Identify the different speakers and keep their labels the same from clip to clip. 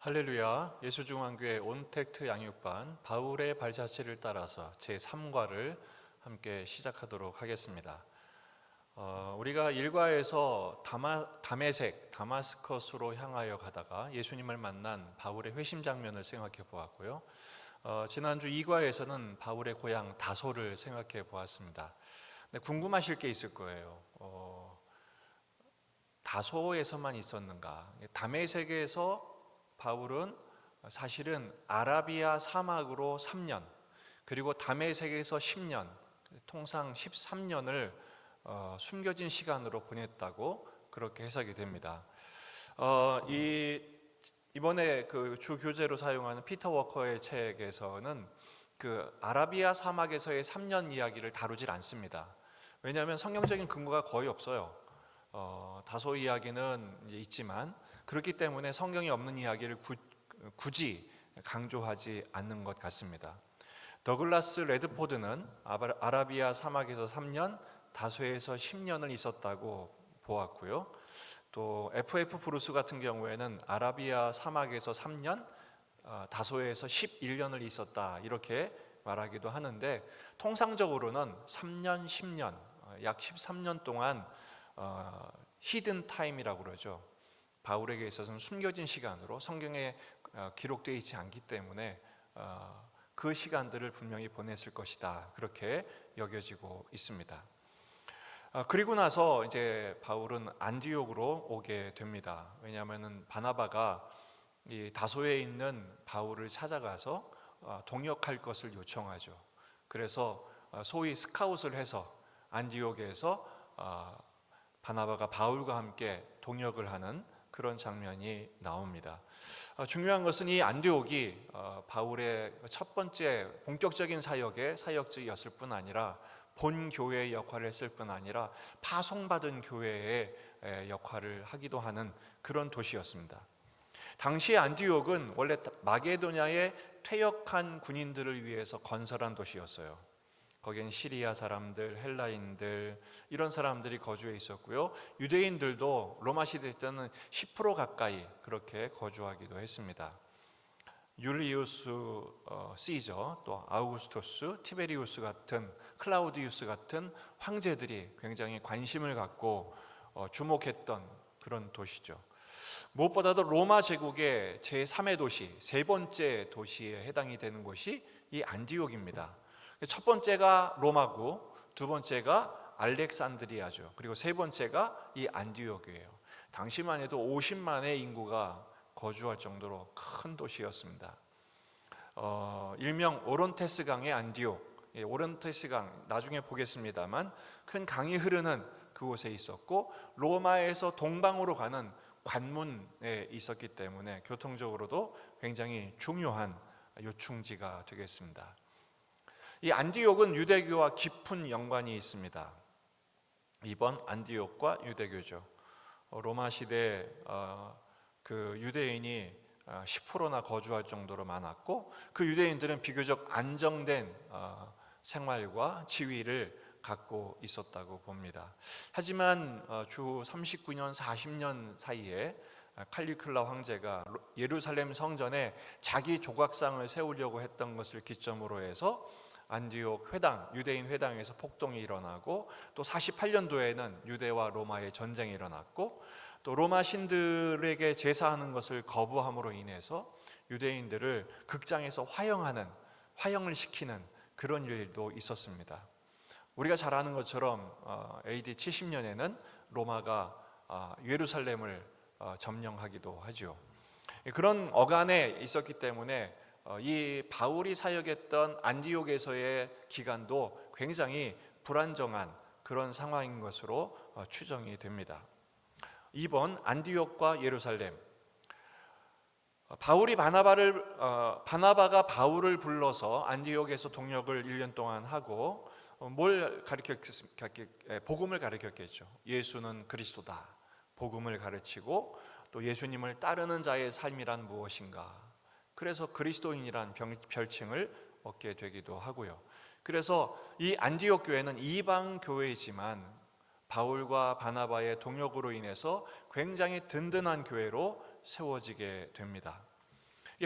Speaker 1: 할렐루야. 예수중앙교회 온택트 양육반 바울의 발자취를 따라서 제3과를 함께 시작하도록 하겠습니다. 우리가 1과에서 다메섹, 다마스커스로 향하여 가다가 예수님을 만난 바울의 회심 장면을 생각해 보았고요. 지난주 2과에서는 바울의 고향 다소를 생각해 보았습니다. 근데 궁금하실 게 있을 거예요. 다소에서만 있었는가? 다메섹에서 바울은 사실은 아라비아 사막으로 3년, 그리고 다메섹에서 10년, 통상 13년을 숨겨진 시간으로 보냈다고 그렇게 해석이 됩니다. 이번에 그 주 교재로 사용하는 피터 워커의 책에서는 그 아라비아 사막에서의 3년 이야기를 다루질 않습니다. 왜냐하면 성경적인 근거가 거의 없어요. 다소 이야기는 이제 있지만 그렇기 때문에 성경이 없는 이야기를 굳이 강조하지 않는 것 같습니다. 더글라스 레드포드는 아라비아 사막에서 3년, 다소에서 10년을 있었다고 보았고요. 또 F.F. 브루스 같은 경우에는 아라비아 사막에서 3년, 다소에서 11년을 있었다 이렇게 말하기도 하는데, 통상적으로는 3년, 10년, 약 13년 동안 히든 타임이라고 그러죠. 바울에게 있어서는 숨겨진 시간으로 성경에 기록되어 있지 않기 때문에 그 시간들을 분명히 보냈을 것이다 그렇게 여겨지고 있습니다. 그리고 나서 이제 바울은 안디옥으로 오게 됩니다. 왜냐하면 바나바가 이 다소에 있는 바울을 찾아가서 동역할 것을 요청하죠. 그래서 소위 스카웃을 해서 안디옥에서 바나바가 바울과 함께 동역을 하는 그런 장면이 나옵니다. 중요한 것은 이 안디옥이 바울의 첫 번째 본격적인 사역지였을 뿐 아니라 본 교회의 역할을 했을 뿐 아니라 파송받은 교회의 역할을 하기도 하는 그런 도시였습니다. 당시 안디옥은 원래 마게도냐의 퇴역한 군인들을 위해서 건설한 도시였어요. 거기엔 시리아 사람들, 헬라인들 이런 사람들이 거주해 있었고요. 유대인들도 로마 시대 때는 10% 가까이 그렇게 거주하기도 했습니다. 율리우스 시저, 또 아우구스토스, 티베리우스 같은, 클라우디우스 같은 황제들이 굉장히 관심을 갖고 주목했던 그런 도시죠. 무엇보다도 로마 제국의 제3의 도시, 세 번째 도시에 해당이 되는 곳이 이 안디옥입니다. 첫 번째가 로마고, 두 번째가 알렉산드리아죠. 그리고 세 번째가 이 안디옥이에요. 당시만 해도 50만의 인구가 거주할 정도로 큰 도시였습니다. 일명 오론테스 강의 안디옥, 오론테스 강 나중에 보겠습니다만 큰 강이 흐르는 그곳에 있었고, 로마에서 동방으로 가는 관문에 있었기 때문에 교통적으로도 굉장히 중요한 요충지가 되겠습니다. 이 안디옥은 유대교와 깊은 연관이 있습니다. 이번 안디옥과 유대교죠. 로마 시대 그 유대인이 10%나 거주할 정도로 많았고, 그 유대인들은 비교적 안정된 생활과 지위를 갖고 있었다고 봅니다. 하지만 주 39년, 40년 사이에 칼리큘라 황제가 예루살렘 성전에 자기 조각상을 세우려고 했던 것을 기점으로 해서 안디옥 회당, 유대인 회당에서 폭동이 일어나고, 또 48년도에는 유대와 로마의 전쟁이 일어났고, 또 로마 신들에게 제사하는 것을 거부함으로 인해서 유대인들을 극장에서 화형을 시키는 그런 일도 있었습니다. 우리가 잘 아는 것처럼 AD 70년에는 로마가 예루살렘을 점령하기도 하죠. 그런 어간에 있었기 때문에 이 바울이 사역했던 안디옥에서의 기간도 굉장히 불안정한 그런 상황인 것으로 추정이 됩니다. 2번 안디옥과 예루살렘. 바나바가 바울을 불러서 안디옥에서 동역을 1년 동안 하고 뭘 가르쳤겠습니까? 복음을 가르쳤겠죠. 예수는 그리스도다. 복음을 가르치고, 또 예수님을 따르는 자의 삶이란 무엇인가. 그래서 그리스도인이란 별칭을 얻게 되기도 하고요. 그래서 이 안디옥 교회는 이방 교회이지만 바울과 바나바의 동역으로 인해서 굉장히 든든한 교회로 세워지게 됩니다.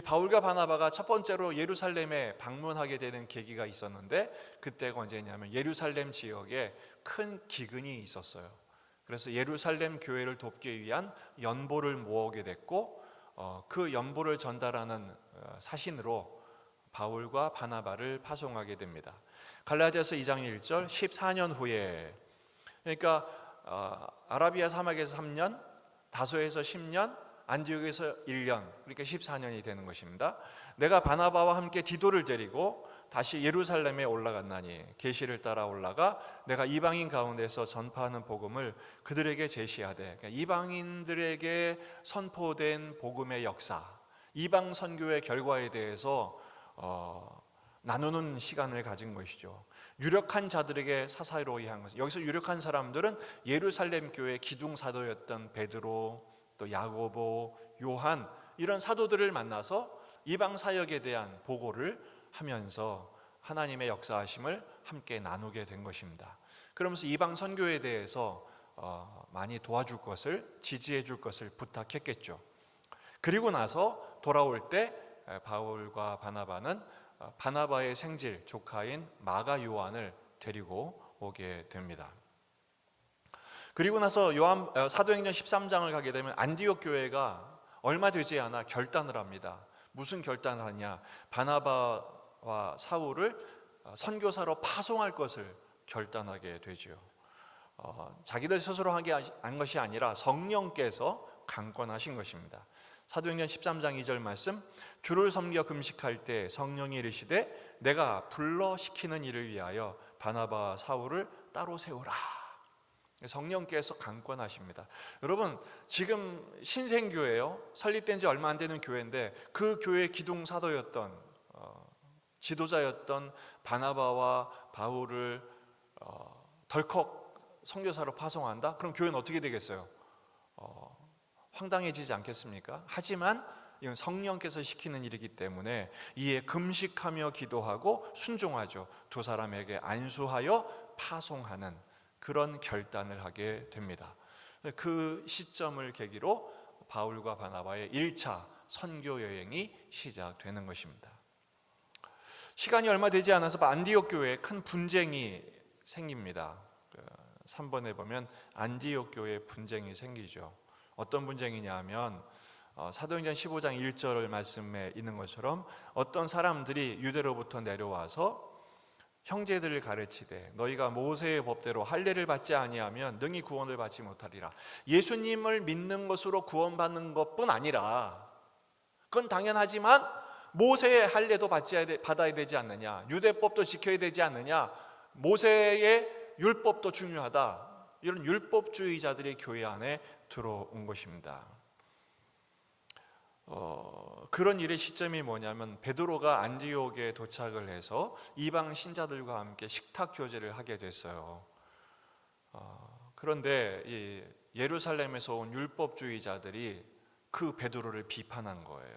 Speaker 1: 바울과 바나바가 첫 번째로 예루살렘에 방문하게 되는 계기가 있었는데, 그때가 언제냐면 예루살렘 지역에 큰 기근이 있었어요. 그래서 예루살렘 교회를 돕기 위한 연보를 모으게 됐고, 그 연보를 전달하는 사신으로 바울과 바나바를 파송하게 됩니다. 갈라디아서 2장 1절, 14년 후에, 그러니까 아라비아 사막에서 3년, 다소에서 10년, 안디옥에서 1년, 그러니까 14년이 되는 것입니다. 내가 바나바와 함께 디도를 데리고 다시 예루살렘에 올라갔나니 계시를 따라 올라가 내가 이방인 가운데서 전파하는 복음을 그들에게 제시하되, 그러니까 이방인들에게 선포된 복음의 역사, 이방 선교의 결과에 대해서 나누는 시간을 가진 것이죠. 유력한 자들에게 사사로이 한 것. 여기서 유력한 사람들은 예루살렘 교회 기둥 사도였던 베드로, 또 야고보, 요한, 이런 사도들을 만나서 이방 사역에 대한 보고를 하면서 하나님의 역사하심을 함께 나누게 된 것입니다. 그러면서 이방 선교에 대해서 많이 도와줄 것을, 지지해 줄 것을 부탁했겠죠. 그리고 나서 돌아올 때 바울과 바나바는 바나바의 생질 조카인 마가 요한을 데리고 오게 됩니다. 그리고 나서 사도행전 13장을 가게 되면 안디옥 교회가 얼마 되지 않아 결단을 합니다. 무슨 결단을 하냐? 바나바와 사울을 선교사로 파송할 것을 결단하게 되죠. 자기들 스스로 한 것이 아니라 성령께서 강권하신 것입니다. 사도행전 13장 2절 말씀, 주를 섬겨 금식할 때 성령이 이르시되 내가 불러 시키는 일을 위하여 바나바와 사울을 따로 세우라. 성령께서 강권하십니다. 여러분, 지금 신생교회요, 설립된 지 얼마 안 되는 교회인데 그 교회의 기둥 사도였던 지도자였던 바나바와 바울을 덜컥 선교사로 파송한다? 그럼 교회는 어떻게 되겠어요? 황당해지지 않겠습니까? 하지만 이건 성령께서 시키는 일이기 때문에 이에 금식하며 기도하고 순종하죠. 두 사람에게 안수하여 파송하는 그런 결단을 하게 됩니다. 그 시점을 계기로 바울과 바나바의 1차 선교 여행이 시작되는 것입니다. 시간이 얼마 되지 않아서 안디옥 교회에 큰 분쟁이 생깁니다. 3번에 보면 안디옥 교회에 분쟁이 생기죠. 어떤 분쟁이냐 하면 사도행전 15장 1절 말씀에 있는 것처럼 어떤 사람들이 유대로부터 내려와서 형제들을 가르치되 너희가 모세의 법대로 할례를 받지 아니하면 능히 구원을 받지 못하리라. 예수님을 믿는 것으로 구원받는 것뿐 아니라 그건 당연하지만 모세의 할례도 받아야 되지 않느냐, 유대법도 지켜야 되지 않느냐, 모세의 율법도 중요하다. 이런 율법주의자들이 교회 안에 들어온 것입니다. 그런 일의 시점이 뭐냐면 베드로가 안디옥에 도착을 해서 이방 신자들과 함께 식탁 교제를 하게 됐어요. 그런데 이 예루살렘에서 온 율법주의자들이 그 베드로를 비판한 거예요.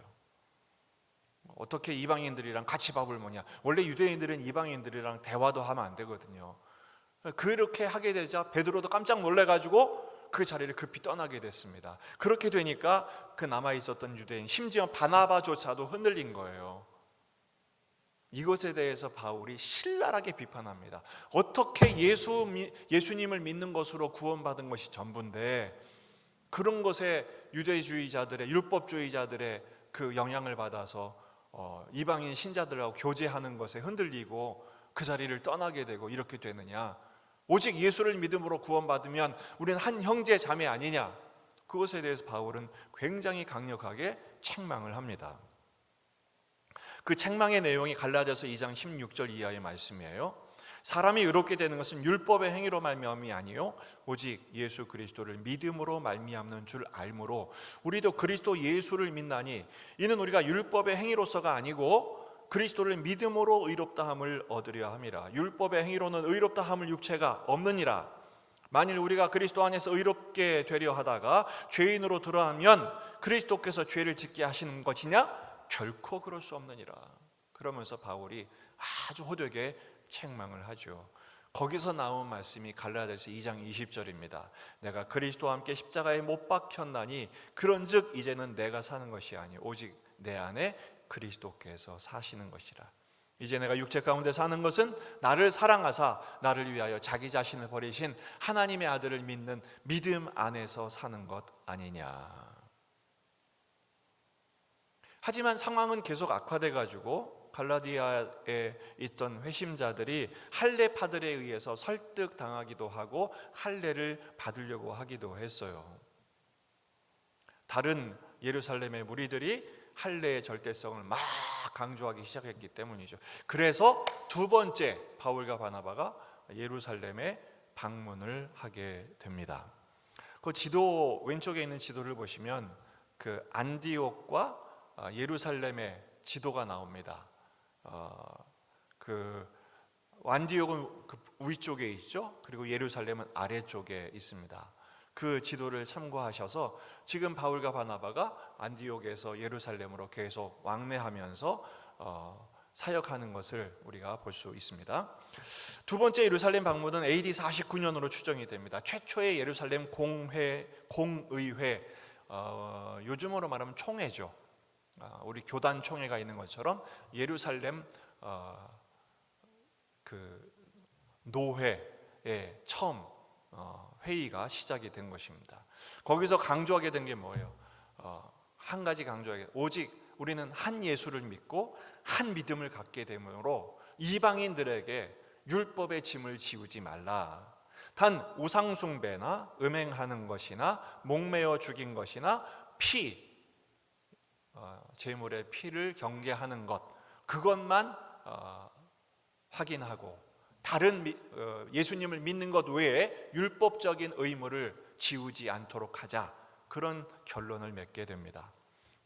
Speaker 1: 어떻게 이방인들이랑 같이 밥을 먹냐? 원래 유대인들은 이방인들이랑 대화도 하면 안 되거든요. 그렇게 하게 되자 베드로도 깜짝 놀래가지고 그 자리를 급히 떠나게 됐습니다. 그렇게 되니까 그 남아있었던 유대인, 심지어 바나바조차도 흔들린 거예요. 이것에 대해서 바울이 신랄하게 비판합니다. 어떻게 예수님을 믿는 것으로 구원받은 것이 전부인데 그런 것에 유대주의자들의, 율법주의자들의 그 영향을 받아서 이방인 신자들하고 교제하는 것에 흔들리고 그 자리를 떠나게 되고 이렇게 되느냐? 오직 예수를 믿음으로 구원받으면 우리는 한 형제 자매 아니냐? 그것에 대해서 바울은 굉장히 강력하게 책망을 합니다. 그 책망의 내용이 갈라디아서 2장 16절 이하의 말씀이에요. 사람이 의롭게 되는 것은 율법의 행위로 말미암음이 아니요 오직 예수 그리스도를 믿음으로 말미암는 줄 알므로 우리도 그리스도 예수를 믿나니 이는 우리가 율법의 행위로서가 아니고 그리스도를 믿음으로 의롭다함을 얻으려 함이라. 율법의 행위로는 의롭다함을 육체가 없느니라. 만일 우리가 그리스도 안에서 의롭게 되려 하다가 죄인으로 들어가면 그리스도께서 죄를 짓게 하시는 것이냐? 결코 그럴 수 없느니라. 그러면서 바울이 아주 호되게 책망을 하죠. 거기서 나온 말씀이 갈라디아서 2장 20절입니다. 내가 그리스도와 함께 십자가에 못 박혔나니 그런즉 이제는 내가 사는 것이 아니 오직 내 안에 그리스도께서 사시는 것이라. 이제 내가 육체 가운데 사는 것은 나를 사랑하사 나를 위하여 자기 자신을 버리신 하나님의 아들을 믿는 믿음 안에서 사는 것 아니냐. 하지만 상황은 계속 악화돼 가지고 갈라디아에 있던 회심자들이 할례파들에 의해서 설득당하기도 하고 할례를 받으려고 하기도 했어요. 다른 예루살렘의 무리들이 할례의 절대성을 막 강조하기 시작했기 때문이죠. 그래서 두 번째 바울과 바나바가 예루살렘에 방문을 하게 됩니다. 그 지도 왼쪽에 있는 지도를 보시면 그 안디옥과 예루살렘의 지도가 나옵니다. 그 안디옥은 그 위쪽에 있죠. 그리고 예루살렘은 아래쪽에 있습니다. 그 지도를 참고하셔서 지금 바울과 바나바가 안디옥에서 예루살렘으로 계속 왕래하면서 사역하는 것을 우리가 볼 수 있습니다. 두 번째 예루살렘 방문은 AD 49년으로 추정이 됩니다. 최초의 예루살렘 공의회, 요즘으로 말하면 총회죠. 우리 교단 총회가 있는 것처럼 예루살렘 그 노회에 처음 회의가 시작이 된 것입니다. 거기서 강조하게 된 게 뭐예요? 한 가지 강조하게, 오직 우리는 한 예수를 믿고 한 믿음을 갖게 되므로 이방인들에게 율법의 짐을 지우지 말라. 단 우상 숭배나 음행하는 것이나 목매어 죽인 것이나 제물의 피를 경계하는 것, 그것만 확인하고 다른 예수님을 믿는 것 외에 율법적인 의무를 지우지 않도록 하자, 그런 결론을 맺게 됩니다.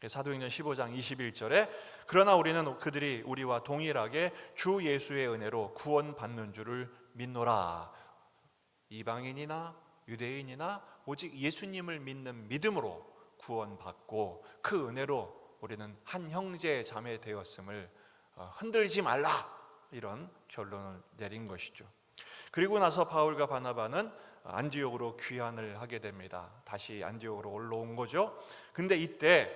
Speaker 1: 사도행전 15장 21절에 그러나 우리는 그들이 우리와 동일하게 주 예수의 은혜로 구원받는 줄을 믿노라. 이방인이나 유대인이나 오직 예수님을 믿는 믿음으로 구원받고 그 은혜로 우리는 한 형제 자매 되었음을 흔들지 말라, 이런 결론을 내린 것이죠. 그리고 나서 바울과 바나바는 안디옥으로 귀환을 하게 됩니다. 다시 안디옥으로 올라온 거죠. 근데 이때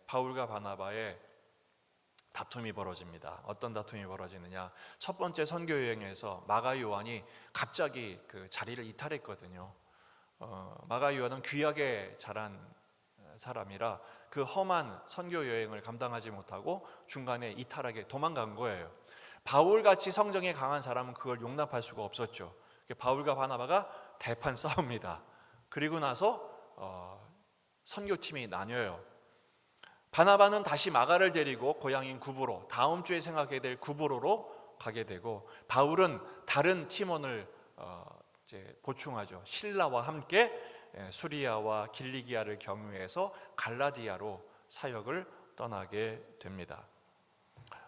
Speaker 1: 바울과 바나바의 다툼이 벌어집니다. 어떤 다툼이 벌어지느냐? 첫 번째 선교 여행에서 마가 요한이 갑자기 그 자리를 이탈했거든요. 마가 요한은 귀하게 자란 사람이라 그 험한 선교 여행을 감당하지 못하고 중간에 이탈하게 도망간 거예요. 바울같이 성정에 강한 사람은 그걸 용납할 수가 없었죠. 바울과 바나바가 대판 싸웁니다. 그리고 나서 선교팀이 나뉘어요. 바나바는 다시 마가를 데리고 고향인 구브로, 다음 주에 생각해야 될 구브로로 가게 되고, 바울은 다른 팀원을 이제 보충하죠. 실라와 함께 수리아와 길리기아를 경유해서 갈라디아로 사역을 떠나게 됩니다.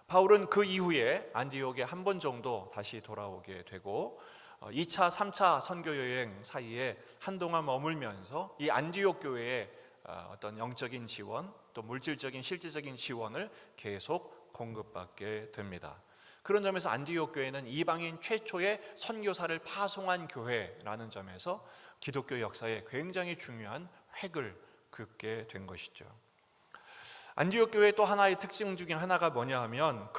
Speaker 1: 바울은 그 이후에 안디옥에 한 번 정도 다시 돌아오게 되고 2차, 3차 선교 여행 사이에 한동안 머물면서 이 안디옥 교회에 어떤 영적인 지원, 또 물질적인 실질적인 지원을 계속 공급받게 됩니다. 그런 점에서 안디옥 교회는 이방인 최초의 선교사를 파송한 교회라는 점에서 기독교 역사에 굉장히 중요한 획을 긋게 된 것이죠. 안디옥 교회의 또 하나의 특징 중에 하나가 뭐냐 하면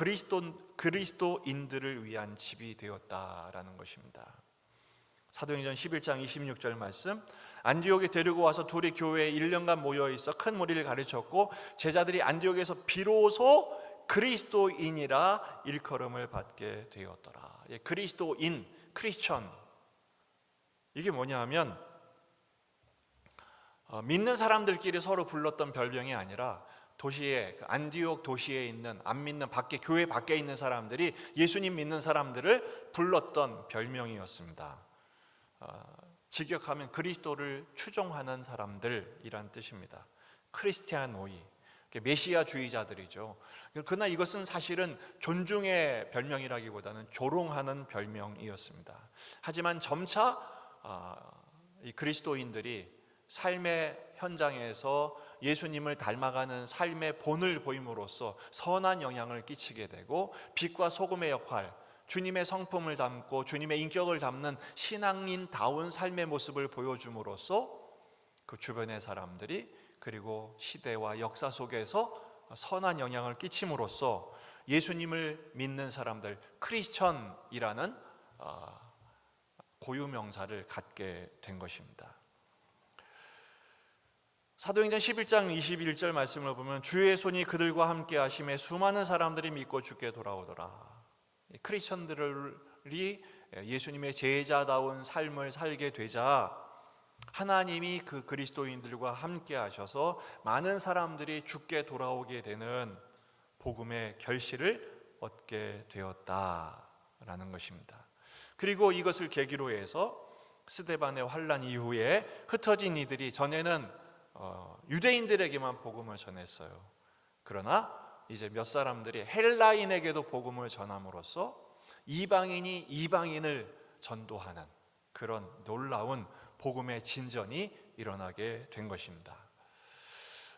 Speaker 1: 그리스도인들을 위한 집이 되었다라는 것입니다. 사도행전 11장 26절 말씀, 안디옥에 데리고 와서 둘이 교회에 1년간 모여있어 큰 무리를 가르쳤고 제자들이 안디옥에서 비로소 그리스도인이라 일컬음을 받게 되었더라. 그리스도인, 크리스천, 이게 뭐냐 하면 믿는 사람들끼리 서로 불렀던 별명이 아니라 도시에, 안디옥 도시에 있는 안 믿는 교회 밖에 있는 사람들이 예수님 믿는 사람들을 불렀던 별명이었습니다. 직역하면 그리스도를 추종하는 사람들이란 뜻입니다. 크리스티아노이, 메시아주의자들이죠. 그러나 이것은 사실은 존중의 별명이라기보다는 조롱하는 별명이었습니다. 하지만 점차 이 그리스도인들이 삶의 현장에서 예수님을 닮아가는 삶의 본을 보임으로써 선한 영향을 끼치게 되고 빛과 소금의 역할, 주님의 성품을 담고 주님의 인격을 담는 신앙인다운 삶의 모습을 보여줌으로써 그 주변의 사람들이 그리고 시대와 역사 속에서 선한 영향을 끼침으로써 예수님을 믿는 사람들, 크리스천이라는 고유명사를 갖게 된 것입니다. 사도행전 11장 21절 말씀을 보면 주의 손이 그들과 함께 하심에 수많은 사람들이 믿고 주께 돌아오더라. 크리스천들이 예수님의 제자다운 삶을 살게 되자 하나님이 그 그리스도인들과 함께 하셔서 많은 사람들이 주께 돌아오게 되는 복음의 결실을 얻게 되었다라는 것입니다. 그리고 이것을 계기로 해서 스데반의 환란 이후에 흩어진 이들이 전에는 유대인들에게만 복음을 전했어요. 그러나 이제 몇 사람들이 헬라인에게도 복음을 전함으로써 이방인이 이방인을 전도하는 그런 놀라운 복음의 진전이 일어나게 된 것입니다.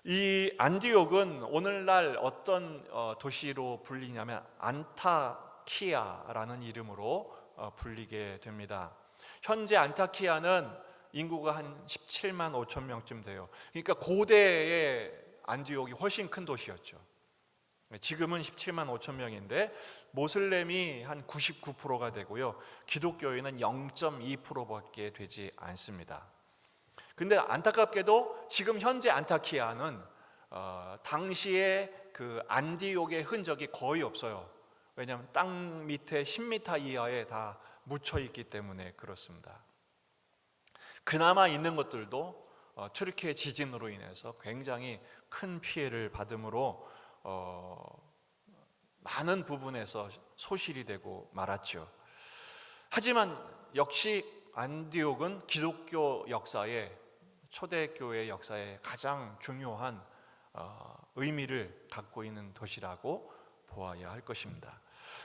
Speaker 1: 이 안디옥은 오늘날 어떤 도시로 불리냐면 안타키아라는 이름으로 불리게 됩니다. 현재 안타키아는 인구가 한 17만 5천 명쯤 돼요. 그러니까 고대의 안디옥이 훨씬 큰 도시였죠. 지금은 17만 5천 명인데 모슬렘이 한 99%가 되고요. 기독교인은 0.2%밖에 되지 않습니다. 근데 안타깝게도 지금 현재 안타키아는 당시에 그 안디옥의 흔적이 거의 없어요. 왜냐하면 땅 밑에 10m 이하에 다 묻혀 있기 때문에 그렇습니다. 그나마 있는 것들도 튀르키예 지진으로 인해서 굉장히 큰 피해를 받음으로 많은 부분에서 소실이 되고 말았죠. 하지만 역시 안디옥은 기독교 역사에 초대교회 역사에 가장 중요한 의미를 갖고 있는 도시라고 보아야 할 것입니다.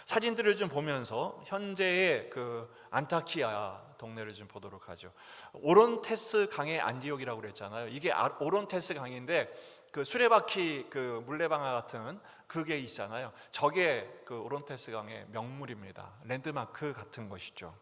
Speaker 1: 사진들을 좀 보면서 현재의 그 안타키아 동네를 좀 보도록 하죠. 오론테스 강의 안디옥이라고 그랬잖아요. 이게 오론테스 강인데 그 수레바퀴 그 물레방아 같은 그게 있잖아요. 저게 그 오론테스 강의 명물입니다. 랜드마크 같은 것이죠.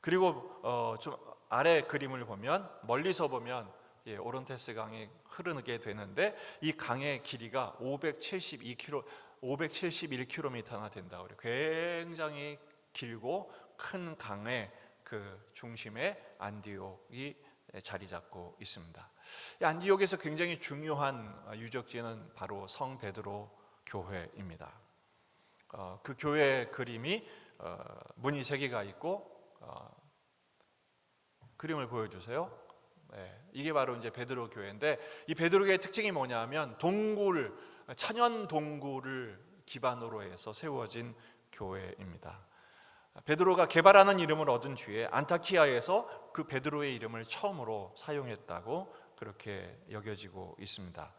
Speaker 1: 그리고 좀 아래 그림을 보면 멀리서 보면 오론테스 강이 흐르게 되는데 이 강의 길이가 571km나 된다고 그래요. 굉장히 길고 큰 강의 그 중심에 안디옥이 자리 잡고 있습니다. 이 안디옥에서 굉장히 중요한 유적지는 바로 성 베드로 교회입니다. 그 교회 그림이 문이 3개가 있고 그림을 보여주세요. 네, 이게 바로 이제 베드로 교회인데 이 베드로 교회의 특징이 뭐냐면 천연 동굴을 기반으로 해서 세워진 교회입니다. 베드로가 개발하는 이름을 얻은 뒤에 안타키아에서 그 베드로의 이름을 처음으로 사용했다고 그렇게 여겨지고 있습니다.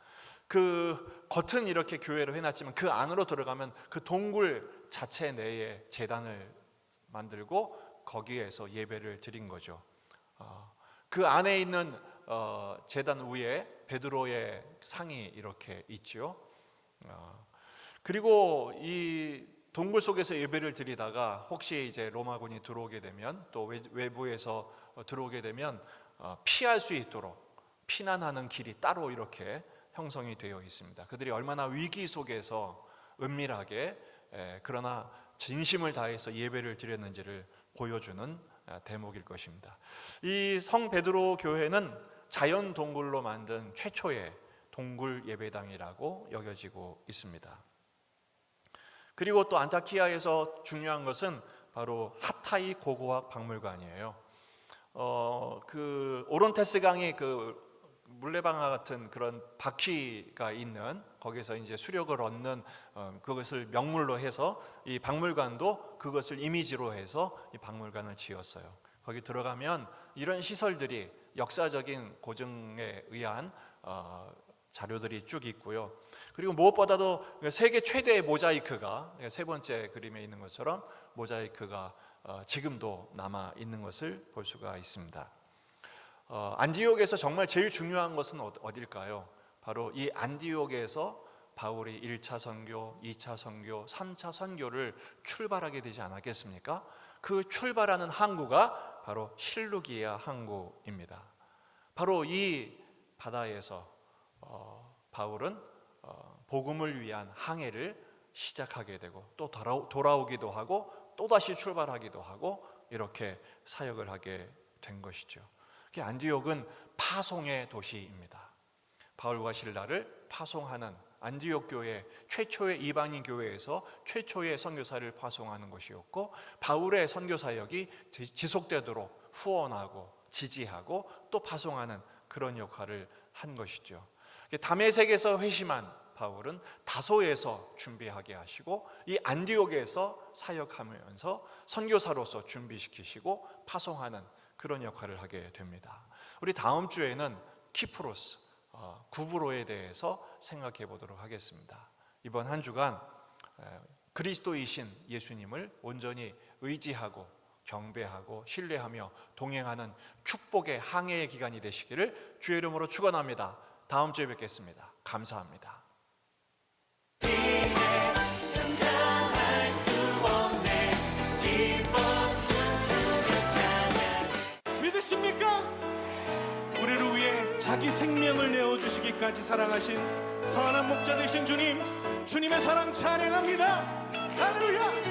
Speaker 1: 그 겉은 이렇게 교회로 해놨지만 그 안으로 들어가면 그 동굴 자체 내에 제단을 만들고 거기에서 예배를 드린 거죠. 그 안에 있는 제단 위에 베드로의 상이 이렇게 있죠. 그리고 이 동굴 속에서 예배를 드리다가 혹시 이제 로마군이 들어오게 되면 또 외부에서 들어오게 되면 피할 수 있도록 피난하는 길이 따로 이렇게 형성이 되어 있습니다. 그들이 얼마나 위기 속에서 은밀하게 그러나 진심을 다해서 예배를 드렸는지를 보여주는 대목일 것입니다. 이 성 베드로 교회는 자연 동굴로 만든 최초의 동굴 예배당이라고 여겨지고 있습니다. 그리고 또 안타키아에서 중요한 것은 바로 하타이 고고학 박물관이에요. 그 오론테스 강의 그 물레방아 같은 그런 바퀴가 있는 거기서 이제 수력을 얻는 그것을 명물로 해서 이 박물관도 그것을 이미지로 해서 이 박물관을 지었어요. 거기 들어가면 이런 시설들이 역사적인 고증에 의한 자료들이 쭉 있고요. 그리고 무엇보다도 세계 최대의 모자이크가 3번째 그림에 있는 것처럼 모자이크가 지금도 남아 있는 것을 볼 수가 있습니다. 안디옥에서 정말 제일 중요한 것은 어딜까요? 바로 이 안디옥에서 바울이 1차 선교, 2차 선교, 3차 선교를 출발하게 되지 않았겠습니까? 그 출발하는 항구가 바로 실루기아 항구입니다. 바로 이 바다에서 바울은 복음을 위한 항해를 시작하게 되고 또 돌아오기도 하고 또다시 출발하기도 하고 이렇게 사역을 하게 된 것이죠. 안디옥은 파송의 도시입니다. 바울과 실라를 파송하는 안디옥 교회, 최초의 이방인 교회에서 최초의 선교사를 파송하는 것이었고, 바울의 선교 사역이 지속되도록 후원하고 지지하고 또 파송하는 그런 역할을 한 것이죠. 다메섹에서 회심한 바울은 다소에서 준비하게 하시고 이 안디옥에서 사역하면서 선교사로서 준비시키시고 파송하는 그런 역할을 하게 됩니다. 우리 다음 주에는 키프로스, 구브로에 대해서 생각해 보도록 하겠습니다. 이번 한 주간 그리스도이신 예수님을 온전히 의지하고 경배하고 신뢰하며 동행하는 축복의 항해의 기간이 되시기를 주의 이름으로 축원합니다. 다음 주에 뵙겠습니다. 감사합니다.
Speaker 2: 믿으십니까? 우리를 위해 자기 생명을 내어주시기까지 사랑하신 선한 목자 되신 주님, 주님의 사랑 찬양합니다. 할렐루야.